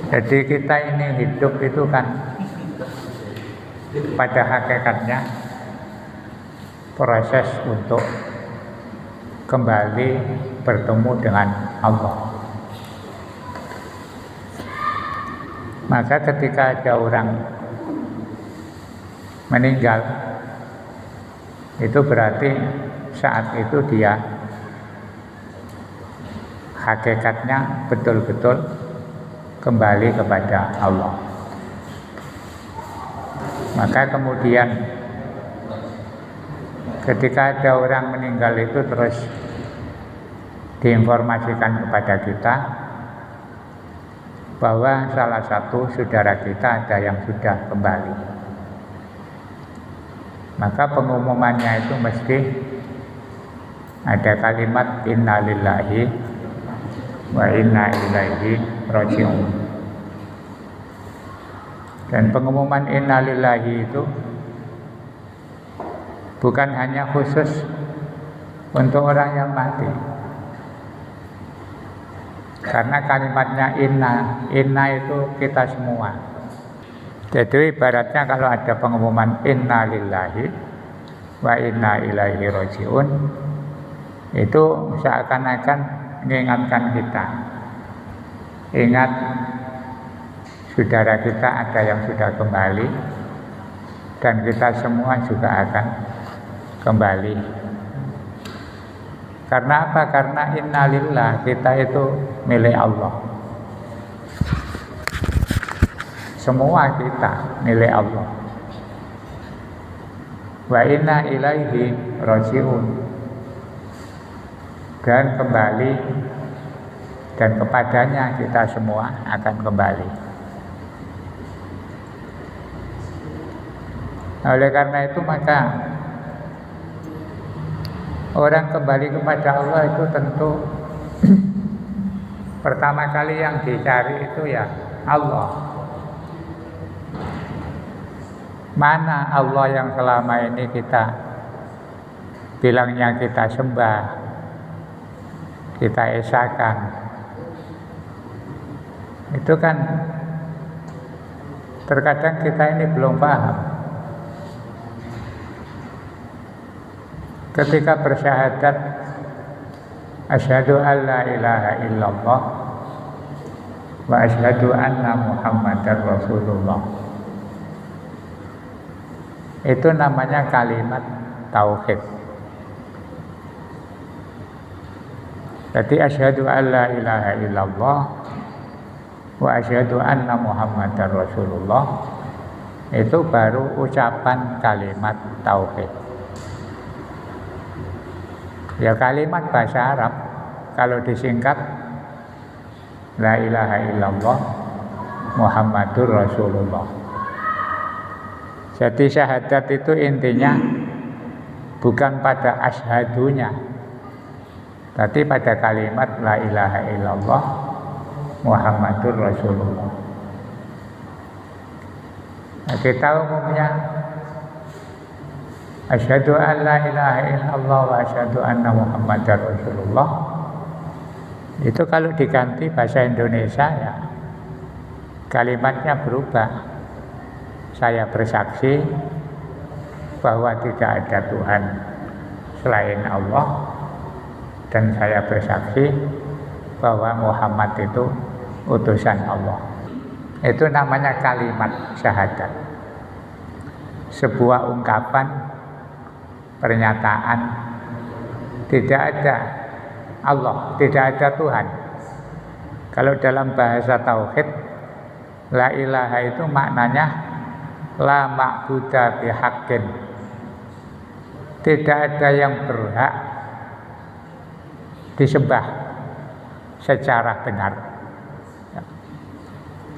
Jadi kita ini hidup itu kan pada hakikatnya proses untuk kembali bertemu dengan Allah. Maka ketika ada orang meninggal, itu berarti saat itu dia hakikatnya betul-betul kembali kepada Allah. Maka kemudian ketika ada orang meninggal itu terus diinformasikan kepada kita bahwa salah satu saudara kita ada yang sudah kembali. Maka pengumumannya itu mesti ada kalimat inna lillahi wa inna ilaihi raji'un. Dan pengumuman inna lillahi itu bukan hanya khusus untuk orang yang mati. Karena kalimatnya inna itu kita semua. Jadi ibaratnya kalau ada pengumuman inna lillahi wa inna ilaihi raji'un, itu seakan-akan mengingatkan kita, ingat saudara kita ada yang sudah kembali dan kita semua juga akan kembali. Karena apa? Karena innalillah, kita itu milik Allah. Semua kita milik Allah. Wa inna ilaihi raji'un, dan kembali dan kepadanya kita semua akan kembali. Oleh karena itu maka orang kembali kepada Allah itu tentu pertama kali yang dicari itu ya Allah. Mana Allah yang selama ini kita bilangnya kita sembah, kita esakan. Itu kan terkadang kita ini belum paham. Ketika bersyahadat asyhadu an la ilaha illallah wa asyhadu anna muhammadar rasulullah, itu namanya kalimat tauhid. Jadi asyhadu an la ilaha illallah wa asyhadu anna muhammadar rasulullah, itu baru ucapan kalimat tauhid. Ya kalimat bahasa Arab, kalau disingkat la ilaha illallah muhammadur rasulullah. Jadi syahadat itu intinya bukan pada asyhadunya, tapi pada kalimat la ilaha illallah muhammadur rasulullah. Nah, kita umumnya asyhadu an la ilaha illallah wa asyhadu anna muhammadar rasulullah. Itu kalau diganti bahasa Indonesia ya kalimatnya berubah. Saya bersaksi bahwa tidak ada Tuhan selain Allah, dan saya bersaksi bahwa Muhammad itu utusan Allah. Itu namanya kalimat syahadat. Sebuah ungkapan, pernyataan, tidak ada Allah, tidak ada Tuhan. Kalau dalam bahasa tauhid, la ilaha itu maknanya la ma'buda bihaqqin, tidak ada yang berhak disembah secara benar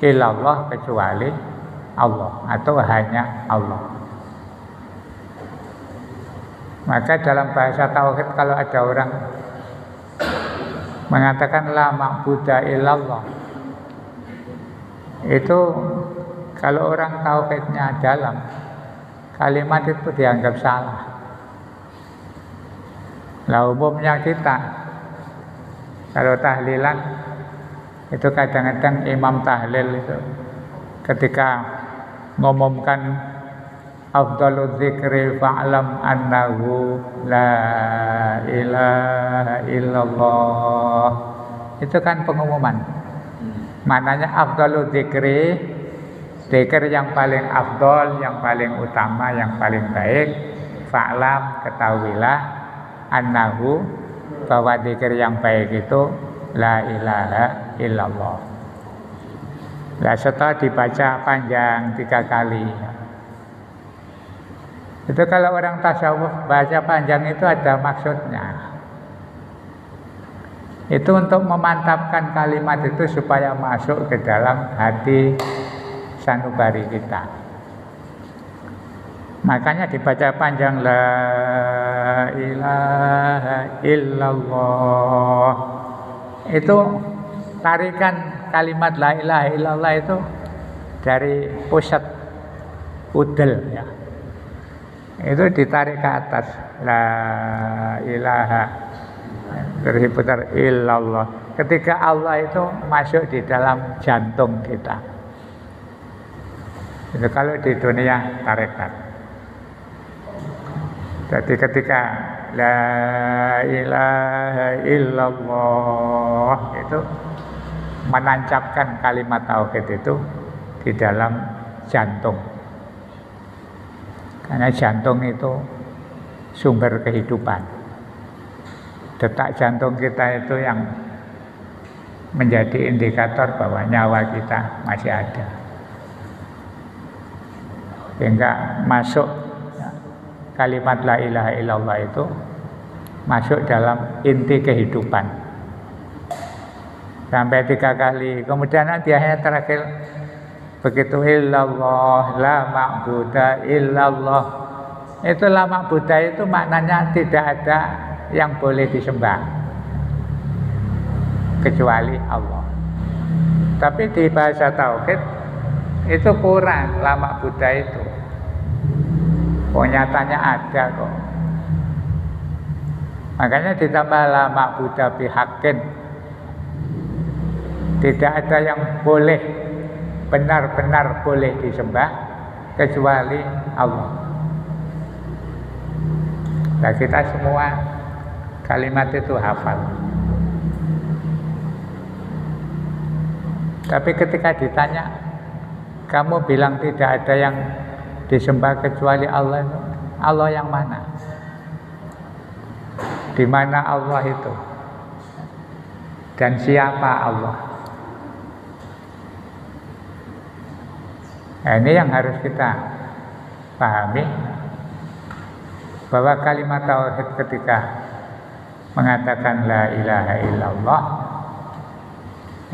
illallah, kecuali Allah atau hanya Allah. Maka dalam bahasa tauhid kalau ada orang mengatakan la ma'buda illallah, itu kalau orang tauhidnya dalam, kalimat itu dianggap salah. Lah umumnya kita kalau tahlilan Itu kadang-kadang imam tahlil itu ketika ngomongkan afdhalul dzikri fa'lam annahu la ilaha illallah, itu kan pengumuman. Maknanya afdhalul dzikri, zikir yang paling afdol, yang paling utama, yang paling baik, fa'lam, ketahuilah, annahu, bahwa zikir yang baik itu la ilaha illallah. Nah, setelah dibaca panjang 3 kali, itu kalau orang tasawuf baca panjang itu ada maksudnya. Itu untuk memantapkan kalimat itu supaya masuk ke dalam hati sanubari kita. Makanya dibaca panjang la ilaha illallah. Itu tarikan kalimat la ilaha illallah itu dari pusat udel ya. Itu ditarik ke atas, la ilaha, terus diputar illallah. Ketika Allah itu masuk di dalam jantung kita. Itu kalau di dunia tarekat. Jadi ketika la ilaha illallah itu menancapkan kalimat tauhid itu di dalam jantung. Karena jantung itu sumber kehidupan. Detak jantung kita itu yang menjadi indikator bahwa nyawa kita masih ada. Sehingga masuk kalimat la ilaha illallah itu masuk dalam inti kehidupan. Sampai 3 kali. Kemudian nanti ayat terakhir, begitu illallah, la ma'buda illallah. Itu la ma'buda itu maknanya tidak ada yang boleh disembah kecuali Allah. Tapi di bahasa tauhid itu kurang la ma'buda itu. Oh, nyatanya ada kok. Makanya ditambah la ma'buda bihaqqin. Tidak ada yang boleh, benar-benar boleh disembah kecuali Allah. Nah, kita semua kalimat itu hafal. Tapi ketika ditanya, kamu bilang tidak ada yang disembah kecuali Allah, Allah yang mana? Di mana Allah itu? Dan siapa Allah? Nah, ini yang harus kita pahami, bahwa kalimat tauhid ketika mengatakan la ilaha illallah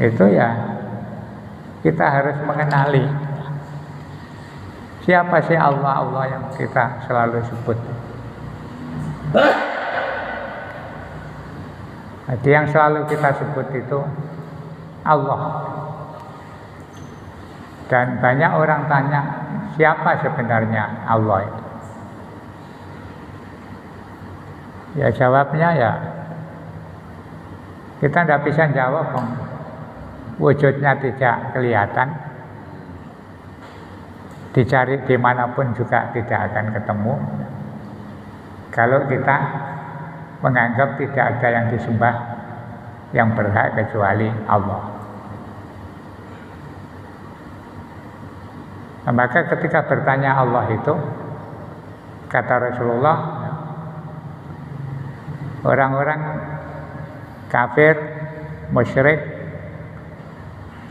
itu ya kita harus mengenali siapa sih Allah yang kita selalu sebut. Jadi yang selalu kita sebut itu Allah. Dan banyak orang tanya, siapa sebenarnya Allah itu? Ya jawabnya ya, kita tidak bisa jawab, wujudnya tidak kelihatan, dicari dimanapun juga tidak akan ketemu. Kalau kita menganggap tidak ada yang disembah yang berhak kecuali Allah. Nah, maka ketika bertanya Allah itu, kata Rasulullah, orang-orang kafir, musyrik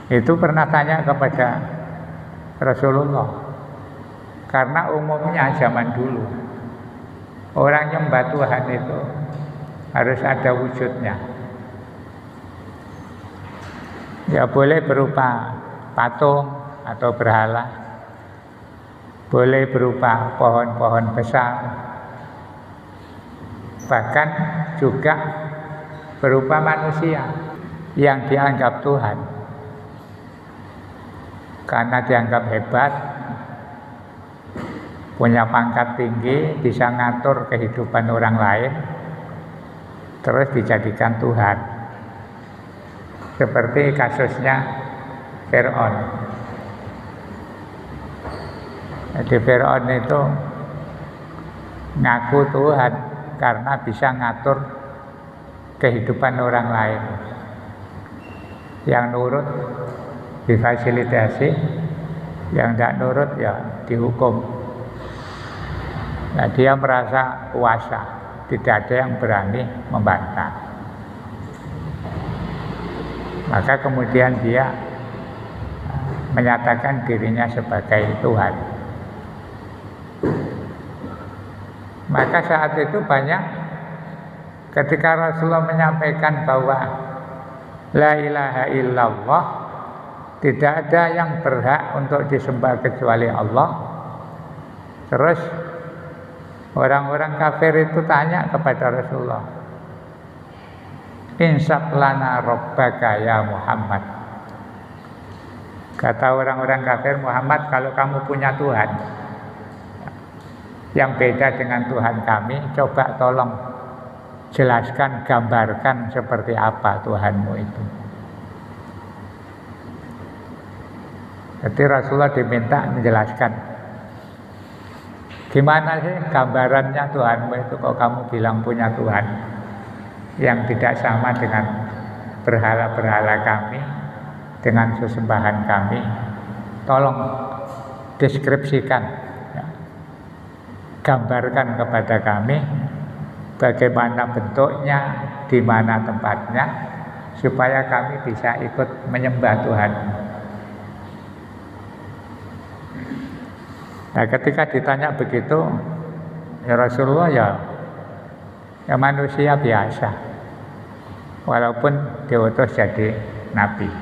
itu pernah tanya kepada Rasulullah. Karena umumnya zaman dulu orang nyembah Tuhan itu harus ada wujudnya. Ya boleh berupa patung atau berhala, boleh berupa pohon-pohon besar, bahkan juga berupa manusia yang dianggap Tuhan karena dianggap hebat, punya pangkat tinggi, bisa ngatur kehidupan orang lain, terus dijadikan Tuhan. Seperti kasusnya Fir'aun. Jadi Fir'aun itu ngaku Tuhan karena bisa ngatur kehidupan orang lain. Yang nurut difasilitasi, yang tidak nurut ya dihukum. Nah, dia merasa kuasa, tidak ada yang berani membantah. Maka kemudian dia menyatakan dirinya sebagai Tuhan. Maka saat itu banyak ketika Rasulullah menyampaikan bahwa la ilaha illallah, tidak ada yang berhak untuk disembah kecuali Allah. Terus orang-orang kafir itu tanya kepada Rasulullah, insab lana rabbaka ya Muhammad. Kata orang-orang kafir, Muhammad, kalau kamu punya Tuhan yang beda dengan Tuhan kami, coba tolong jelaskan, gambarkan seperti apa Tuhanmu itu. Jadi Rasulullah diminta menjelaskan, gimana sih gambarannya Tuhanmu itu, kok kamu bilang punya Tuhan yang tidak sama dengan berhala-berhala kami, dengan sesembahan kami. Tolong deskripsikan, ya, gambarkan kepada kami bagaimana bentuknya, di mana tempatnya, supaya kami bisa ikut menyembah Tuhan. Nah, ketika ditanya begitu, ya Rasulullah ya manusia biasa, walaupun diutus jadi nabi.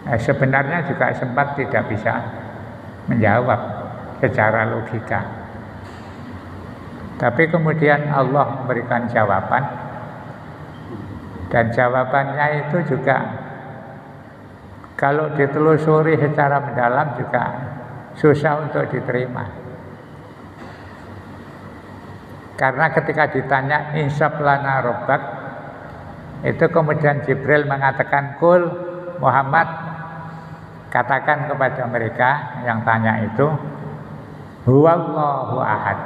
Nah, sebenarnya juga sempat tidak bisa menjawab secara logika. Tapi kemudian Allah memberikan jawaban, dan jawabannya itu juga kalau ditelusuri secara mendalam juga susah untuk diterima. Karena ketika ditanya insab lana rabbak, itu kemudian Jibril mengatakan, kul Muhammad, katakan kepada mereka yang tanya itu, huwallahu ahad.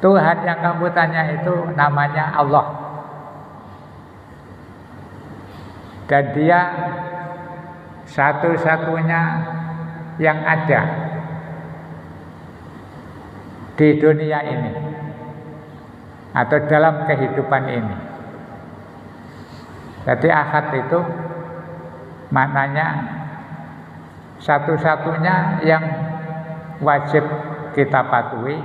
Tuhan yang kamu tanya itu namanya Allah, dan dia satu-satunya yang ada di dunia ini atau dalam kehidupan ini. Jadi ahad itu maknanya satu-satunya yang wajib kita patuhi,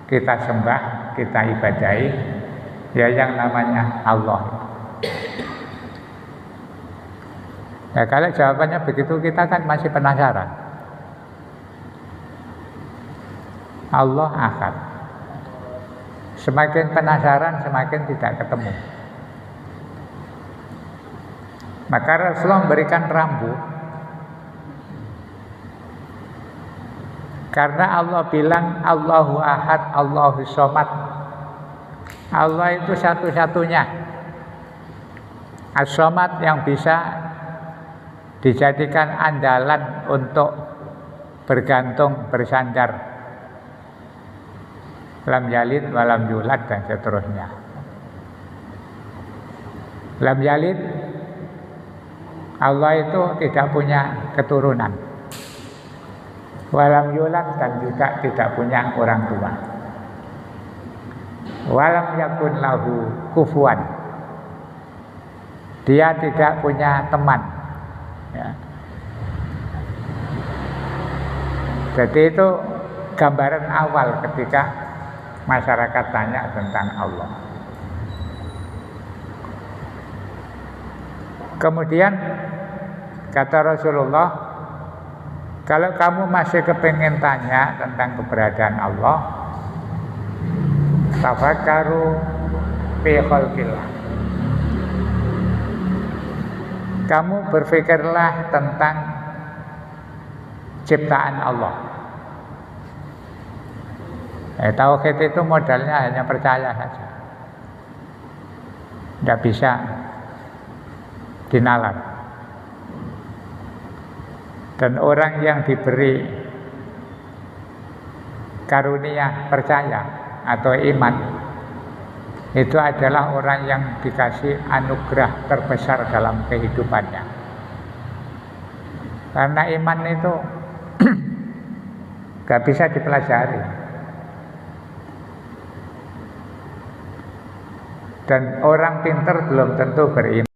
kita sembah, kita ibadahi, ya yang namanya Allah. Ya, kalau jawabannya begitu kita kan masih penasaran. Allah ahad. Semakin penasaran semakin tidak ketemu. Maka Rasulullah memberikan rambu. Karena Allah bilang Allahu ahad, Allahu somad. Allah itu satu-satunya as-somad yang bisa dijadikan andalan untuk bergantung, bersandar. Lam yalid walam yulad dan seterusnya. Lam yalid, Allah itu tidak punya keturunan. Walam yulad, dan juga tidak punya orang tua. Walam yakun lahu kufuwan, dia tidak punya teman. Ya. Jadi itu gambaran awal ketika masyarakat tanya tentang Allah. Kemudian kata Rasulullah, kalau kamu masih kepingin tanya tentang keberadaan Allah, tafakkaru fi khalqillah. Kamu berpikirlah tentang ciptaan Allah. Tauhid itu modalnya hanya percaya saja. tidak bisa dinalar. Dan orang yang diberi karunia percaya atau iman, itu adalah orang yang dikasih anugerah terbesar dalam kehidupannya. Karena iman itu gak bisa dipelajari. Dan orang pintar belum tentu beriman.